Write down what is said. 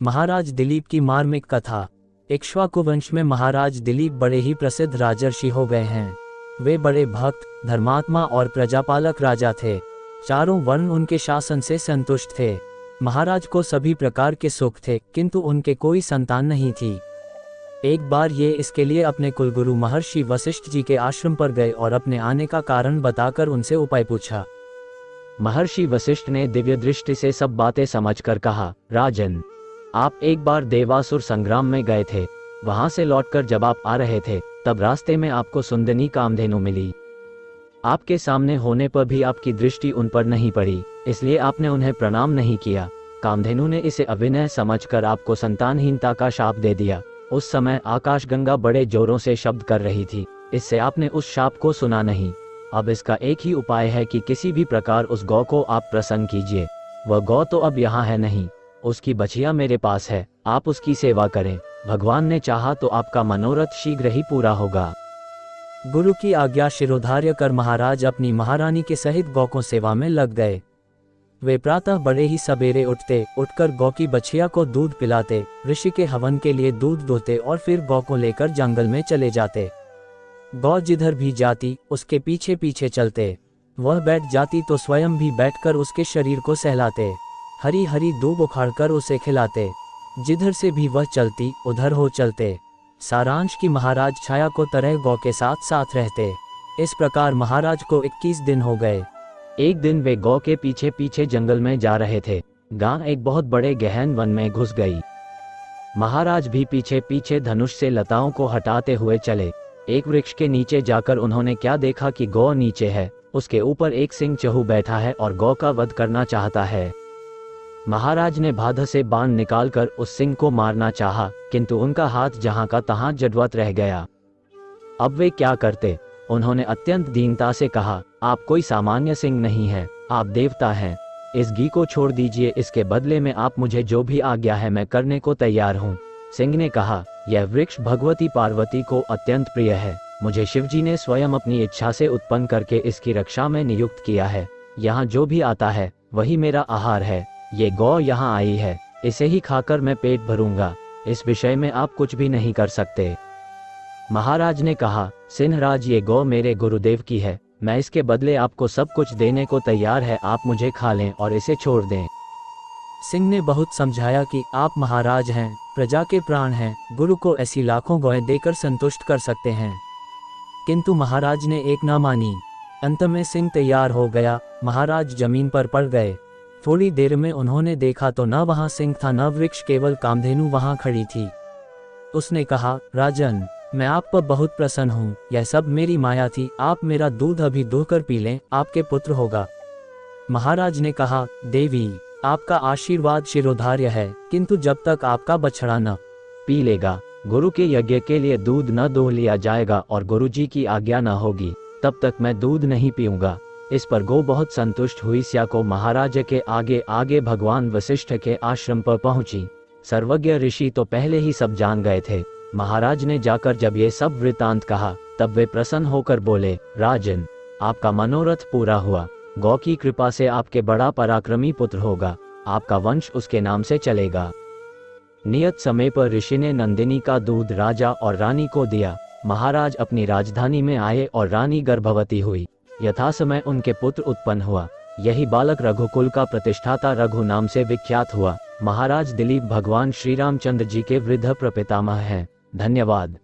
महाराज दिलीप की मार्मिक कथा। इक्ष्वाकु वंश में महाराज दिलीप बड़े ही प्रसिद्ध राजर्षि हो गए हैं। वे बड़े भक्त, धर्मात्मा और प्रजापालक राजा थे। चारों वर्ण उनके शासन से संतुष्ट थे। महाराज को सभी प्रकार के सुख थे, किंतु उनके कोई संतान नहीं थी। एक बार ये इसके लिए अपने कुलगुरु महर्षि वशिष्ठ जी के आश्रम पर गए और अपने आने का कारण बताकर उनसे उपाय पूछा। महर्षि वशिष्ठ ने दिव्य दृष्टि से सब बातें समझकर कहा, राजन, आप एक बार देवासुर संग्राम में गए थे। वहां से लौटकर जब आप आ रहे थे, तब रास्ते में आपको सुंदनी कामधेनु मिली। आपके सामने होने पर भी आपकी दृष्टि उन पर नहीं पड़ी, इसलिए आपने उन्हें प्रणाम नहीं किया। कामधेनु ने इसे अविनय समझकर आपको संतानहीनता का शाप दे दिया। उस समय आकाशगंगा बड़े जोरों से शब्द कर रही थी, इससे आपने उस शाप को सुना नहीं। अब इसका एक ही उपाय है कि किसी भी प्रकार उस गौ को आप प्रसन्न कीजिए। वह गौ तो अब यहाँ है नहीं, उसकी बछिया मेरे पास है, आप उसकी सेवा करें। भगवान ने चाहा तो आपका मनोरथ शीघ्र ही पूरा होगा। गुरु की आज्ञा शिरोधार्य कर महाराज अपनी महारानी के सहित गौ को सेवा में लग गए। वे प्रातः बड़े ही सवेरे उठकर गौ की बछिया को दूध पिलाते, ऋषि के हवन के लिए दूध दोते और फिर गौ को लेकर जंगल में चले जाते। गौ जिधर भी जाती उसके पीछे पीछे चलते। वह बैठ जाती तो स्वयं भी बैठकर उसके शरीर को सहलाते। हरी हरी दूब उखाड़कर उसे खिलाते। जिधर से भी वह चलती उधर हो चलते। सारांश की महाराज छाया को तरह गौ के साथ साथ रहते। इस प्रकार महाराज को 21 दिन हो गए। एक दिन वे गौ के पीछे पीछे जंगल में जा रहे थे। गां एक बहुत बड़े गहन वन में घुस गई। महाराज भी पीछे पीछे धनुष से लताओं को हटाते हुए चले। एक वृक्ष के नीचे जाकर उन्होंने क्या देखा कि गौ नीचे है, उसके ऊपर एक सिंह चहु बैठा है और गौ का वध करना चाहता है। महाराज ने बाधा से बाण निकालकर उस सिंह को मारना चाहा, किंतु उनका हाथ जहां का तहां जड़वत रह गया। अब वे क्या करते? उन्होंने अत्यंत दीनता से कहा, आप कोई सामान्य सिंह नहीं हैं, आप देवता हैं। इस घी को छोड़ दीजिए, इसके बदले में आप मुझे जो भी आज्ञा है मैं करने को तैयार हूँ। सिंह ने कहा, यह वृक्ष भगवती पार्वती को अत्यंत प्रिय है। मुझे शिवजी ने स्वयं अपनी इच्छा से उत्पन्न करके इसकी रक्षा में नियुक्त किया है। यहाँ जो भी आता है वही मेरा आहार है। ये गौ यहाँ आई है, इसे ही खाकर मैं पेट भरूंगा। इस विषय में आप कुछ भी नहीं कर सकते। महाराज ने कहा, सिंहराज, ये गौ मेरे गुरुदेव की है, मैं इसके बदले आपको सब कुछ देने को तैयार है। आप मुझे खा लें और इसे छोड़ दें। सिंह ने बहुत समझाया कि आप महाराज हैं, प्रजा के प्राण हैं, गुरु को ऐसी लाखों गौएं देकर संतुष्ट कर सकते हैं। किंतु महाराज ने एक ना मानी। अंत में सिंह तैयार हो गया। महाराज जमीन पर पड़ गए। थोड़ी देर में उन्होंने देखा तो न वहां सिंह था न वृक्ष, केवल कामधेनु वहां खड़ी थी। उसने कहा, राजन, मैं आप पर बहुत प्रसन्न हूँ। यह सब मेरी माया थी। आप मेरा दूध अभी दोहकर पी लें, आपके पुत्र होगा। महाराज ने कहा, देवी, आपका आशीर्वाद शिरोधार्य है, किंतु जब तक आपका बछड़ा न पी लेगा, गुरु के यज्ञ के लिए दूध न दोह लिया जाएगा और गुरुजी की आज्ञा न होगी, तब तक मैं दूध नहीं पीऊंगा। इस पर गौ बहुत संतुष्ट हुई। स्या को महाराज के आगे आगे भगवान वशिष्ठ के आश्रम पर पहुंची। सर्वज्ञ ऋषि तो पहले ही सब जान गए थे। महाराज ने जाकर जब ये सब वृतांत कहा, तब वे प्रसन्न होकर बोले, राजन, आपका मनोरथ पूरा हुआ। गौ की कृपा से आपके बड़ा पराक्रमी पुत्र होगा। आपका वंश उसके नाम से चलेगा। नियत समय पर ऋषि ने नंदिनी का दूध राजा और रानी को दिया। महाराज अपनी राजधानी में आए और रानी गर्भवती हुई। यथा समय उनके पुत्र उत्पन्न हुआ। यही बालक रघुकुल का प्रतिष्ठाता रघु नाम से विख्यात हुआ। महाराज दिलीप भगवान श्री रामचंद्र जी के वृद्ध प्रपितामह हैं। धन्यवाद।